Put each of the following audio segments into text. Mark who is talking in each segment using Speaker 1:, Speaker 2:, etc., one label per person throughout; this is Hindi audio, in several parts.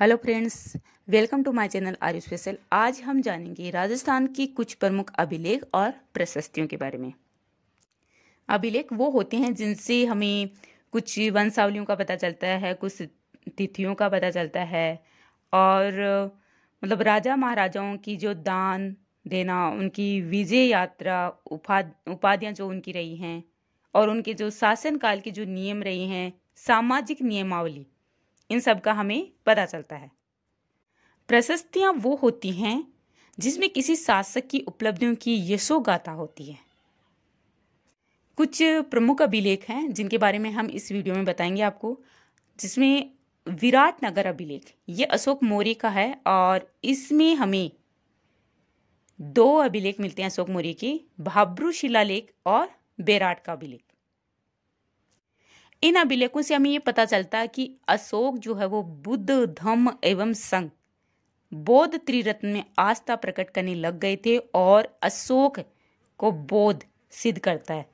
Speaker 1: Hello friends, welcome to my channel आर्यू स्पेशल। आज हम जानेंगे राजस्थान की कुछ प्रमुख अभिलेख और प्रशस्तियों के बारे में। अभिलेख वो होते हैं जिनसे हमें कुछ वंशावलियों का पता चलता है, कुछ तिथियों का पता चलता है और राजा महाराजाओं की जो दान देना, उनकी विजय यात्रा, उपाधियाँ जो उनकी रही हैं और उनके जो शासनकाल के जो नियम रहे हैं, सामाजिक नियमावली, इन सब का हमें पता चलता है। प्रशस्तियां वो होती हैं जिसमें किसी शासक की उपलब्धियों की यशोगाथा होती है। कुछ प्रमुख अभिलेख हैं जिनके बारे में हम इस वीडियो में बताएंगे आपको, जिसमें विराटनगर अभिलेख ये अशोक मौर्य का है और इसमें हमें दो अभिलेख मिलते हैं अशोक मौर्य के, भाब्रू शिलालेख और बेराट का अभिलेख। इन अभिलेखों से हमें ये पता चलता है कि अशोक जो है वो बुद्ध, धम्म एवं संघ, बौद्ध त्रिरत्न में आस्था प्रकट करने लग गए थे और अशोक को बौद्ध सिद्ध करता है।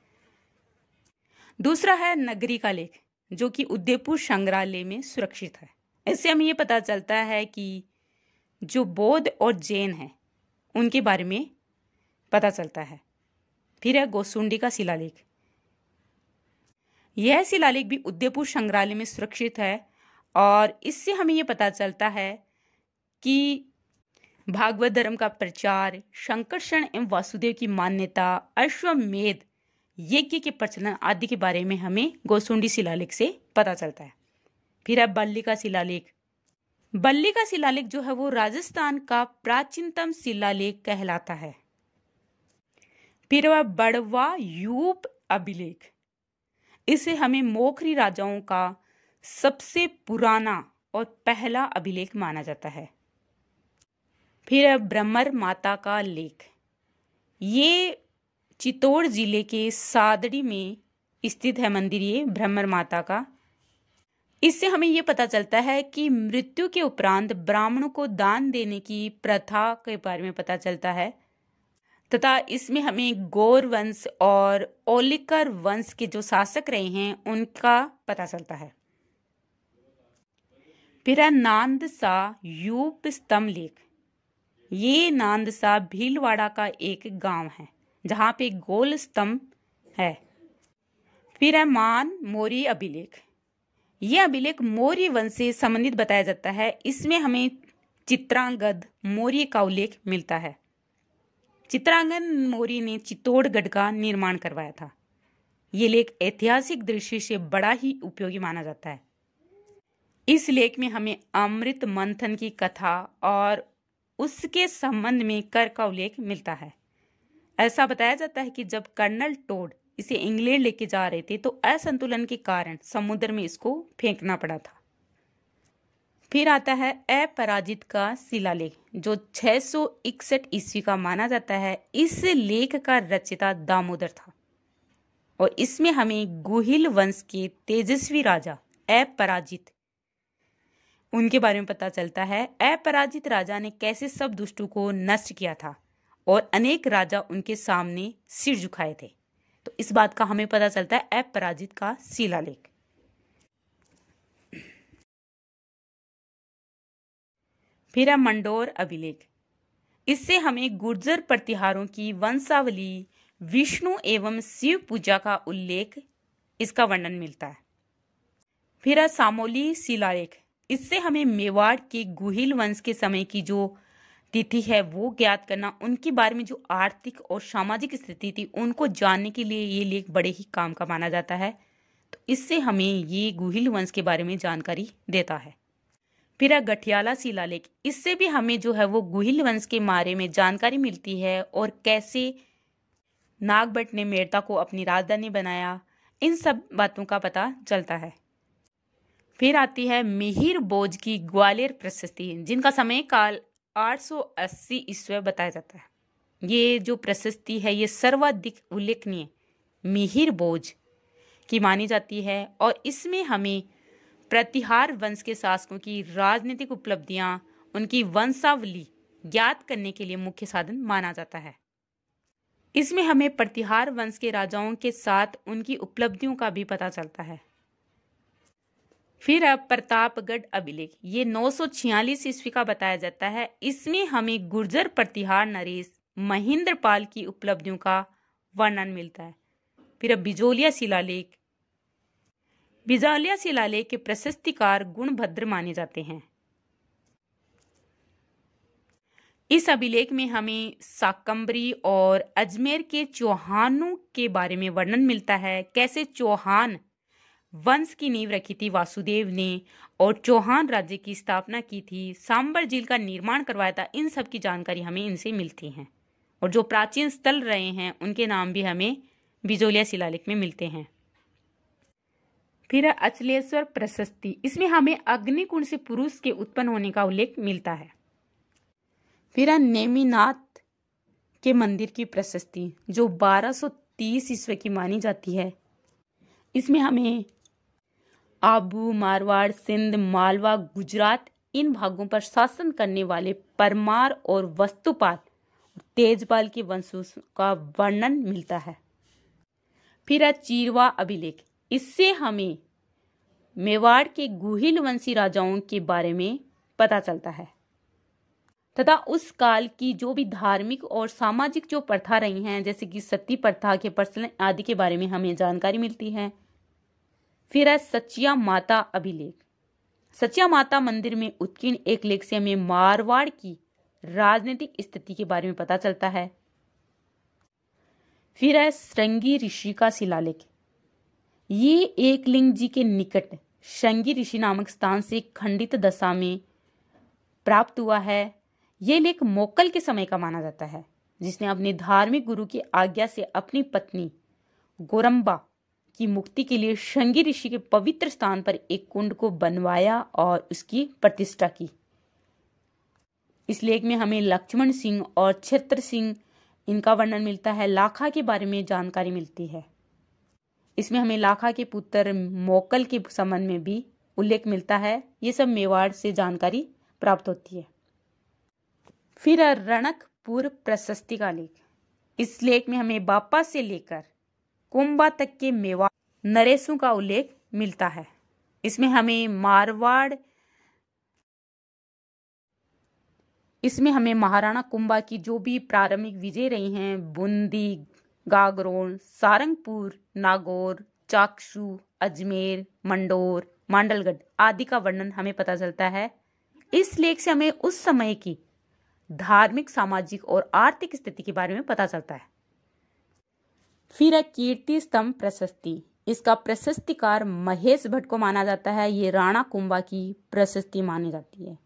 Speaker 1: दूसरा है नगरी का लेख, जो कि उदयपुर संग्रहालय में सुरक्षित है। इससे हमें ये पता चलता है कि जो बौद्ध और जैन हैं उनके बारे में पता चलता है। फिर है गोसुंडी का शिलालेख। यह शिलालेख भी उदयपुर संग्रहालय में सुरक्षित है और इससे हमें यह पता चलता है कि भागवत धर्म का प्रचार, संकर्षण एवं वासुदेव की मान्यता, अश्वमेध यज्ञ के प्रचलन आदि के बारे में हमें गोसुंडी शिलालेख से पता चलता है। फिर है बल्ली का शिलालेख। बल्ली का शिलालेख जो है वो राजस्थान का प्राचीनतम शिलालेख कहलाता है। फिर वह बड़वा यूप अभिलेख। इसे हमें मोखरी राजाओं का सबसे पुराना और पहला अभिलेख माना जाता है। फिर ब्रह्मर माता का लेख। ये चित्तौड़ जिले के सादड़ी में स्थित है मंदिर, ये ब्रह्मर माता का। इससे हमें ये पता चलता है कि मृत्यु के उपरांत ब्राह्मणों को दान देने की प्रथा के बारे में पता चलता है तथा इसमें हमें गौर वंश और ओलिकर वंश के जो शासक रहे हैं उनका पता चलता है। फिर है नांदसा यूप स्तंभ लेख। ये नांदसा भीलवाड़ा का एक गांव है जहां पे गोल स्तंभ है। फिर है मान मौर्य अभिलेख। यह अभिलेख मौर्य वंश से संबंधित बताया जाता है। इसमें हमें चित्रांगद मौर्य का उल्लेख मिलता है। चित्रांगद मौर्य ने चित्तौड़गढ़ का निर्माण करवाया था। ये लेख ऐतिहासिक दृष्टि से बड़ा ही उपयोगी माना जाता है। इस लेख में हमें अमृत मंथन की कथा और उसके संबंध में कर का उल्लेख मिलता है। ऐसा बताया जाता है कि जब कर्नल टोड इसे इंग्लैंड लेके जा रहे थे तो असंतुलन के कारण समुद्र में इसको फेंकना पड़ा था। फिर आता है अपराजित का शिलालेख, जो 661 ईस्वी का माना जाता है। इस लेख का रचयिता दामोदर था और इसमें हमें गुहिल वंश के तेजस्वी राजा अपराजित, उनके बारे में पता चलता है। अपराजित राजा ने कैसे सब दुष्टों को नष्ट किया था और अनेक राजा उनके सामने सिर झुकाए थे, तो इस बात का हमें पता चलता है अपराजित का शिलालेख। फिर है मंडोर अभिलेख। इससे हमें गुर्जर प्रतिहारों की वंशावली, विष्णु एवं शिव पूजा का उल्लेख, इसका वर्णन मिलता है। फिर है सामोली शिलालेख। इससे हमें मेवाड़ के गुहिल वंश के समय की जो तिथि है वो ज्ञात करना, उनके बारे में जो आर्थिक और सामाजिक स्थिति थी उनको जानने के लिए ये लेख बड़े ही काम का माना जाता है। तो इससे हमें ये गुहिल वंश के बारे में जानकारी देता है। फिर है गठियाला शिलालेख। इससे भी हमें जो है वो गुहिल वंश के बारे में जानकारी मिलती है और कैसे नागभट्ट ने मेड़ता को अपनी राजधानी बनाया, इन सब बातों का पता चलता है। फिर आती है मिहिर बोज की ग्वालियर प्रशस्ति, जिनका समय काल 880 ईस्वी बताया जाता है। ये जो प्रशस्ति है ये सर्वाधिक उल्लेखनीय मिहिर बोज की मानी जाती है और इसमें हमें प्रतिहार वंश के शासकों की राजनीतिक उपलब्धियां, उनकी वंशावली ज्ञात करने के लिए मुख्य साधन माना जाता है। इसमें हमें प्रतिहार वंश के राजाओं के साथ उनकी उपलब्धियों का भी पता चलता है। फिर अब प्रतापगढ़ अभिलेख, ये 946 ईस्वी का बताया जाता है। इसमें हमें गुर्जर प्रतिहार नरेश महेंद्रपाल की उपलब्धियों का वर्णन मिलता है। फिर अब बिजोलिया शिलालेख, बिजोलिया शिलालेख के प्रशस्तिकार गुणभद्र माने जाते हैं। इस अभिलेख में हमें शाकंभरी और अजमेर के चौहानों के बारे में वर्णन मिलता है, कैसे चौहान वंश की नींव रखी थी वासुदेव ने और चौहान राज्य की स्थापना की थी, सांबर झील का निर्माण करवाया था। इन सब की जानकारी हमें इनसे मिलती है। और जो प्राचीन स्थल रहे हैं उनके नाम भी हमें बिजोलिया शिलालेख में मिलते हैं। फिर अचलेश्वर प्रशस्ति, इसमें हमें अग्निकुंड से पुरुष के उत्पन्न होने का उल्लेख मिलता है। फिर नेमिनाथ के मंदिर की प्रशस्ति जो 1230 ईस्वी की मानी जाती है। इसमें हमें आबू, मारवाड़, सिंध, मालवा, गुजरात इन भागों पर शासन करने वाले परमार और वस्तुपाल, तेजपाल के वंशों का वर्णन मिलता है। फिर चीरवा अभिलेख, इससे हमें मेवाड़ के गुहिल वंशी राजाओं के बारे में पता चलता है तथा उस काल की जो भी धार्मिक और सामाजिक जो प्रथा रही हैं, जैसे कि सती प्रथा के प्रचलन आदि के बारे में हमें जानकारी मिलती है। फिर सचिया माता अभिलेख, सचिया माता मंदिर में उत्कीर्ण एक लेख से हमें मारवाड़ की राजनीतिक स्थिति के बारे में पता चलता है। फिर श्रृंगी ऋषि का शिलालेख, ये एकलिंग जी के निकट श्रृंगी ऋषि नामक स्थान से खंडित दशा में प्राप्त हुआ है। ये लेख मोक्कल के समय का माना जाता है, जिसने अपने धार्मिक गुरु की आज्ञा से अपनी पत्नी गोरंबा की मुक्ति के लिए श्रृंगी ऋषि के पवित्र स्थान पर एक कुंड को बनवाया और उसकी प्रतिष्ठा की। इस लेख में हमें लक्ष्मण सिंह और छत्र सिंह इनका वर्णन मिलता है। लाखा के बारे में जानकारी मिलती है। इसमें हमें लाखा के पुत्र मोक्कल के संबंध में भी उल्लेख मिलता है। ये सब मेवाड़ से जानकारी प्राप्त होती है। फिर रणकपुर प्रशस्ति का लेख, इस लेख में हमें बापा से लेकर कुंभा तक के मेवाड़ नरेशों का उल्लेख मिलता है। इसमें हमें महाराणा कुंभा की जो भी प्रारंभिक विजय रही हैं, बूंदी, गागरोन, सारंगपुर, नागौर, चाकसू, अजमेर, मंडोर, मांडलगढ़ आदि का वर्णन हमें पता चलता है। इस लेख से हमें उस समय की धार्मिक, सामाजिक और आर्थिक स्थिति के बारे में पता चलता है। फिर कीर्ति स्तंभ प्रशस्ति, इसका प्रशस्तिकार महेश भट्ट को माना जाता है। ये राणा कुंभा की प्रशस्ति मानी जाती है।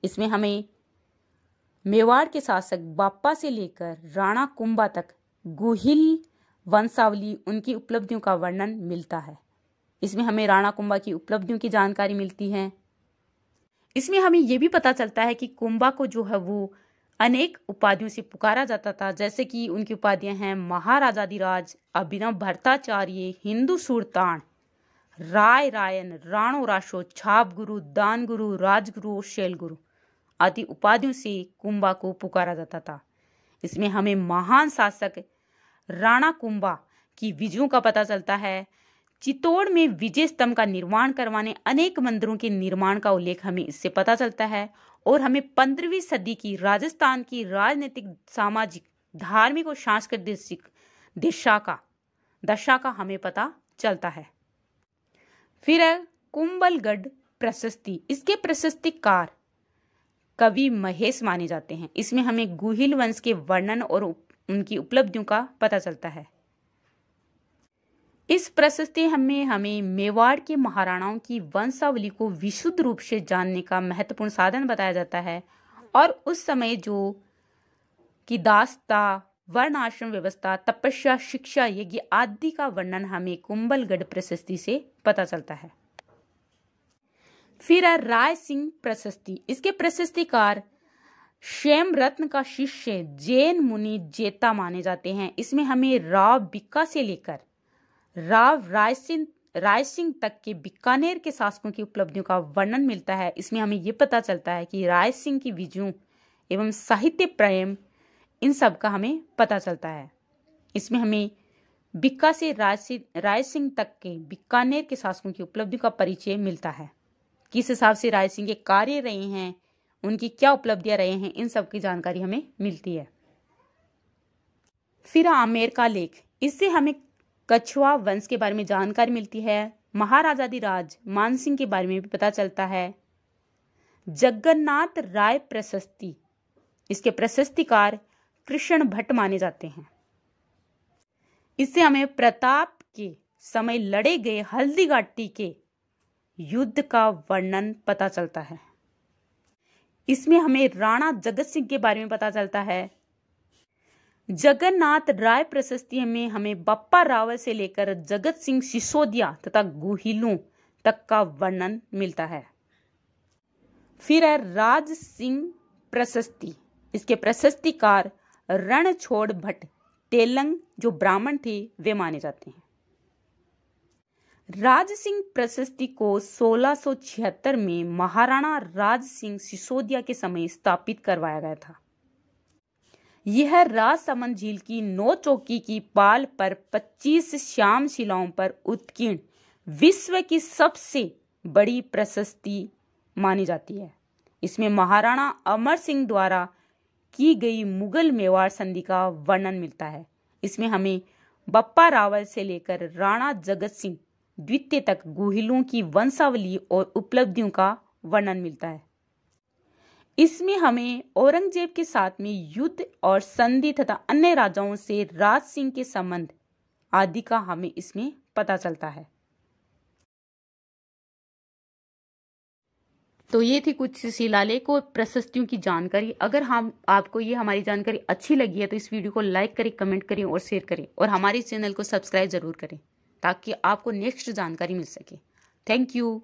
Speaker 1: इसमें हमें मेवाड़ के शासक बापा से लेकर राणा कुंभा तक गुहिल वंशावली, उनकी उपलब्धियों का वर्णन मिलता है। इसमें हमें राणा कुंभा की उपलब्धियों की जानकारी मिलती है। इसमें हमें यह भी पता चलता है कि कुंभा को जो है वो अनेक उपाधियों से पुकारा जाता था, जैसे कि उनकी उपाधियां हैं महाराजाधिराज, अभिनव भट्टाचार्य, हिंदू सुल्तान, राय रायन, राणो राशो, छाप गुरु, दान गुरु, राजगुरु और शैल गुरु आदि उपाधियों से कुंभा को पुकारा जाता था। इसमें हमें महान शासक राणा कुंभा की विजयों का पता चलता है। चित्तौड़ में विजय स्तंभ का निर्माण करवाने, अनेक मंदिरों के निर्माण का उल्लेख हमें इससे पता चलता है। और हमें 15वीं सदी की राजस्थान की राजनीतिक, सामाजिक, धार्मिक और सांस्कृतिक दशा का हमें पता चलता है। फिर कुंभलगढ़ प्रशस्ति, इसके प्रशस्तिकार कवि महेश माने जाते हैं। इसमें हमें गुहिल वंश के वर्णन और उनकी उपलब्धियों का पता चलता है। इस प्रशस्ति हमें मेवाड़ के महाराणाओं की वंशावली को विशुद्ध रूप से जानने का महत्वपूर्ण साधन बताया जाता है। और उस समय जो कि दासता, वर्ण आश्रम व्यवस्था, तपस्या, शिक्षा, यज्ञ आदि का वर्णन हमें कुंभलगढ़ प्रशस्ति से पता चलता है। फिर राय सिंह प्रशस्ति, इसके प्रशस्तिकार क्षेम रत्न का शिष्य जैन मुनि जेता माने जाते हैं। इसमें हमें राव बिक्का से लेकर राव राय सिंह तक के बीकानेर के शासकों की उपलब्धियों का वर्णन मिलता है। इसमें हमें यह पता चलता है कि राय सिंह की विजयों एवं साहित्य प्रेम, इन सब का हमें पता चलता है। इसमें हमें बिक्का से राय सिंह तक के बीकानेर के शासकों की उपलब्धियों का परिचय मिलता है। किस हिसाब से राज सिंह के कार्य रहे हैं, उनकी क्या उपलब्धियां रहे हैं, इन सब की जानकारी हमें मिलती है। फिर आमेर का लेख, इससे हमें कछुआ वंश के बारे में जानकारी मिलती है। महाराजाधिराज मानसिंह के बारे में भी पता चलता है। जगन्नाथ राय प्रशस्ति, इसके प्रशस्तिकार कृष्ण भट्ट माने जाते हैं। इससे हमें प्रताप के समय लड़े गए हल्दीघाटी के युद्ध का वर्णन पता चलता है। इसमें हमें राणा जगत सिंह के बारे में पता चलता है। जगन्नाथ राय प्रशस्ति में हमें बप्पा रावल से लेकर जगत सिंह सिसोदिया तथा गुहिलों तक का वर्णन मिलता है। फिर है राज सिंह प्रशस्ति, इसके प्रशस्तिकार रणछोड़ भट्ट तेलंग जो ब्राह्मण थे वे माने जाते हैं। राज सिंह प्रशस्ति को 1676 में महाराणा राज सिंह सिसोदिया के समय स्थापित करवाया गया था। यह राजसमंद झील की 9 चौकी की पाल पर 25 श्याम शिलाओं पर उत्कीर्ण विश्व की सबसे बड़ी प्रशस्ति मानी जाती है। इसमें महाराणा अमर सिंह द्वारा की गई मुगल मेवाड़ संधि का वर्णन मिलता है। इसमें हमें बप्पा रावल से लेकर राणा जगत सिंह द्वितीय तक गुहिलों की वंशावली और उपलब्धियों का वर्णन मिलता है। इसमें हमें औरंगजेब के साथ में युद्ध और संधि तथा अन्य राजाओं से राज सिंह के संबंध आदि का हमें इसमें पता चलता है। तो ये थी कुछ शिलालेख और प्रशस्तियों की जानकारी। अगर आपको ये हमारी जानकारी अच्छी लगी है तो इस वीडियो को लाइक करें, कमेंट करें और शेयर करें, और हमारे चैनल को सब्सक्राइब जरूर करें ताकि आपको नेक्स्ट जानकारी मिल सके। Thank you.